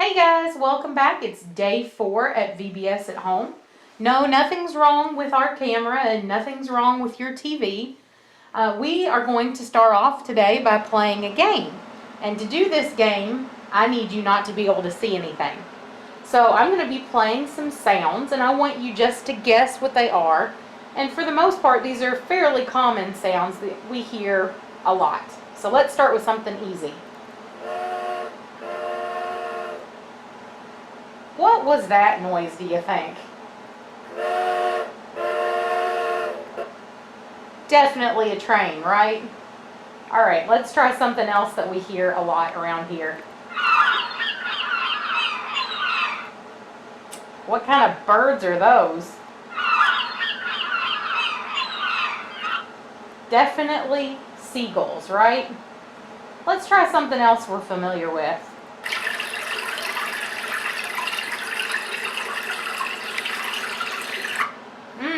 Hey guys, welcome back. It's day 4 at VBS at home. No, nothing's wrong with our camera and nothing's wrong with your TV. We are going to start off today by playing a game. And to do this game, I need you not to be able to see anything. So I'm going to be playing some sounds and I want you just to guess what they are. And for the most part, these are fairly common sounds that we hear a lot. So let's start with something easy. What was that noise, do you think? Definitely a train, right? Alright, let's try something else that we hear a lot around here. What kind of birds are those? Definitely seagulls, right? Let's try something else we're familiar with.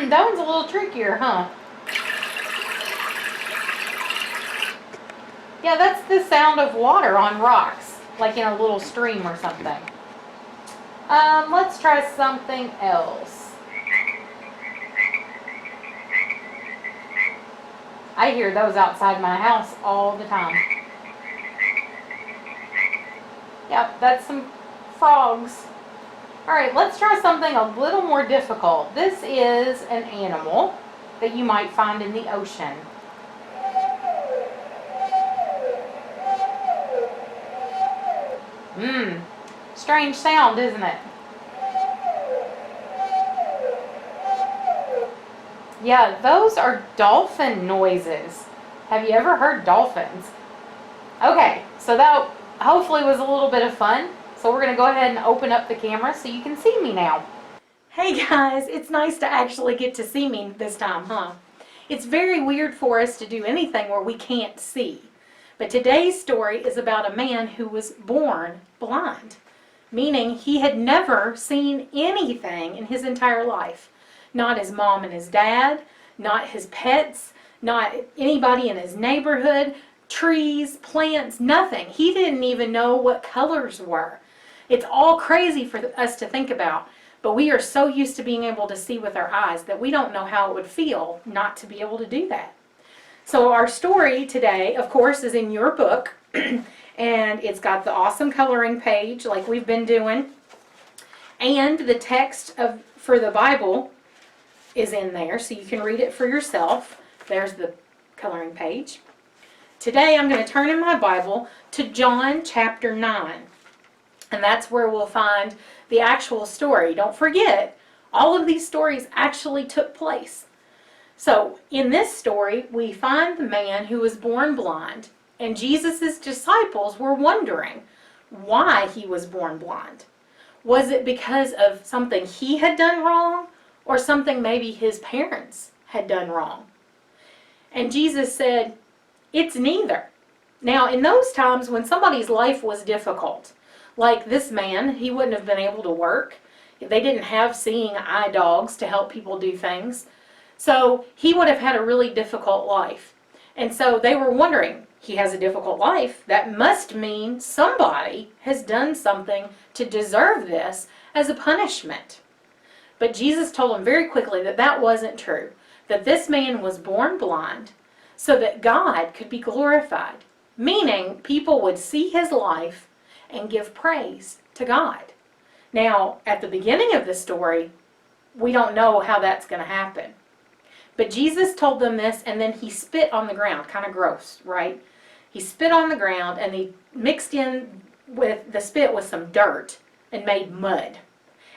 That one's a little trickier, huh? Yeah, that's the sound of water on rocks, like in a little stream or something. Let's try something else. I hear those outside my house all the time. Yep, that's some frogs. Alright, let's try something a little more difficult. This is an animal that you might find in the ocean. Strange sound, isn't it? Yeah, those are dolphin noises. Have you ever heard dolphins? Okay, so that hopefully was a little bit of fun. So we're going to go ahead and open up the camera so you can see me now. Hey guys, it's nice to actually get to see me this time, huh? It's very weird for us to do anything where we can't see. But today's story is about a man who was born blind, meaning he had never seen anything in his entire life. Not his mom and his dad, not his pets, not anybody in his neighborhood, trees, plants, nothing. He didn't even know what colors were. It's all crazy for us to think about, but we are so used to being able to see with our eyes that we don't know how it would feel not to be able to do that. So our story today, of course, is in your book, and it's got the awesome coloring page like we've been doing, and the text for the Bible is in there, so you can read it for yourself. There's the coloring page. Today I'm going to turn in my Bible to John chapter 9. And that's where we'll find the actual story. Don't forget, all of these stories actually took place. So in this story, we find the man who was born blind. And Jesus' disciples were wondering why he was born blind. Was it because of something he had done wrong? Or something maybe his parents had done wrong? And Jesus said, it's neither. Now, in those times when somebody's life was difficult, like this man, he wouldn't have been able to work. They didn't have seeing eye dogs to help people do things. So he would have had a really difficult life. And so they were wondering, he has a difficult life. That must mean somebody has done something to deserve this as a punishment. But Jesus told them very quickly that that wasn't true. That this man was born blind so that God could be glorified. Meaning people would see his life and give praise to God. Now, at the beginning of the story, we don't know how that's going to happen. But Jesus told them this, and then he spit on the ground. Kind of gross, right? He spit on the ground, and he mixed in with the spit with some dirt and made mud.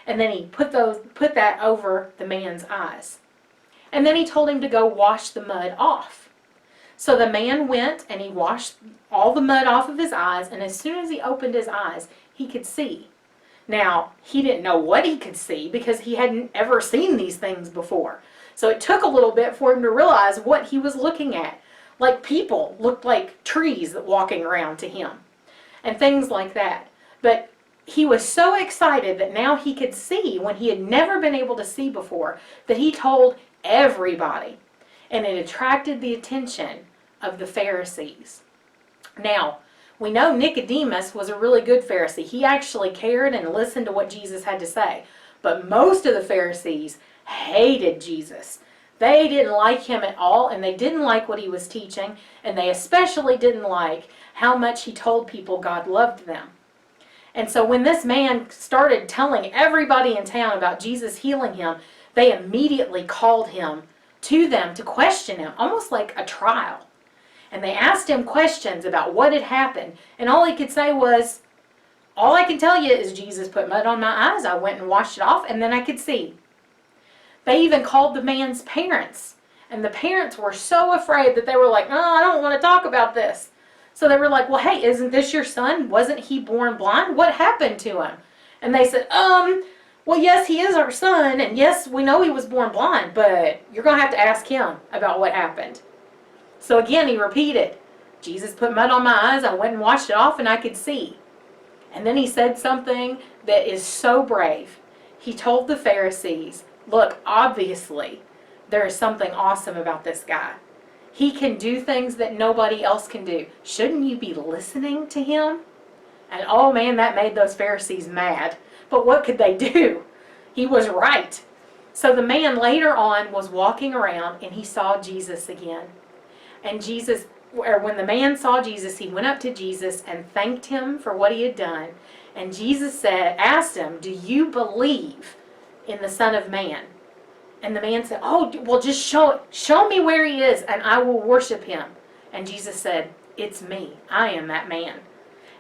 And then he put that over the man's eyes. And then he told him to go wash the mud off. So the man went and he washed all the mud off of his eyes, and as soon as he opened his eyes, he could see. Now, he didn't know what he could see because he hadn't ever seen these things before. So it took a little bit for him to realize what he was looking at. Like people looked like trees walking around to him and things like that. But he was so excited that now he could see when he had never been able to see before that he told everybody. And it attracted the attention of the Pharisees. Now, We know Nicodemus was a really good Pharisee. He actually cared and listened to what Jesus had to say. But most of the Pharisees hated Jesus. They didn't like him at all, and they didn't like what he was teaching, and they especially didn't like how much he told people God loved them. And so when this man started telling everybody in town about Jesus healing him, they immediately called him to them to question him, almost like a trial. And they asked him questions about what had happened. And all he could say was, all I can tell you is Jesus put mud on my eyes. I went and washed it off, and then I could see. They even called the man's parents. And the parents were so afraid that they were like, oh, I don't want to talk about this. So they were like, well, hey, isn't this your son? Wasn't he born blind? What happened to him? And they said, well, yes, he is our son. And yes, we know he was born blind, but you're going to have to ask him about what happened. So again, he repeated, Jesus put mud on my eyes, I went and washed it off, and I could see. And then he said something that is so brave. He told the Pharisees, look, obviously, there is something awesome about this guy. He can do things that nobody else can do. Shouldn't you be listening to him? And oh man, that made those Pharisees mad. But what could they do? He was right. So the man later on was walking around, and he saw Jesus again. And when the man saw Jesus, he went up to Jesus and thanked him for what he had done. And Jesus asked him, do you believe in the Son of Man? And the man said, oh, well, just show me where he is, and I will worship him. And Jesus said, it's me. I am that man.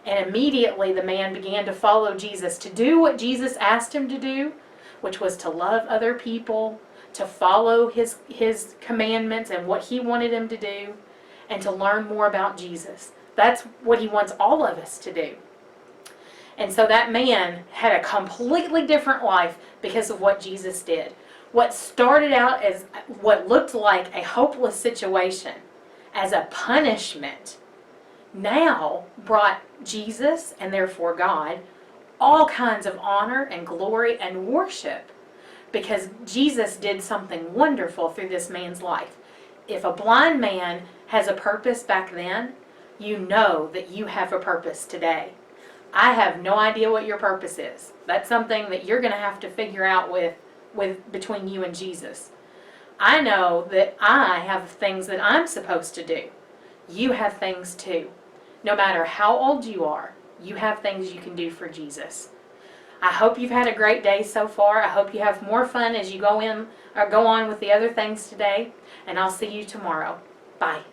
And immediately the man began to follow Jesus, to do what Jesus asked him to do, which was to love other people, to follow his commandments and what he wanted him to do, and to learn more about Jesus. That's what he wants all of us to do. And so that man had a completely different life because of what Jesus did. What started out as what looked like a hopeless situation, as a punishment, now brought Jesus, and therefore God, all kinds of honor and glory and worship, because Jesus did something wonderful through this man's life. If a blind man has a purpose back then, you know that you have a purpose today. I have no idea what your purpose is. That's something that you're going to have to figure out with between you and Jesus. I know that I have things that I'm supposed to do. You have things too. No matter how old you are, you have things you can do for Jesus. I hope you've had a great day so far. I hope you have more fun as you go on with the other things today. And I'll see you tomorrow. Bye.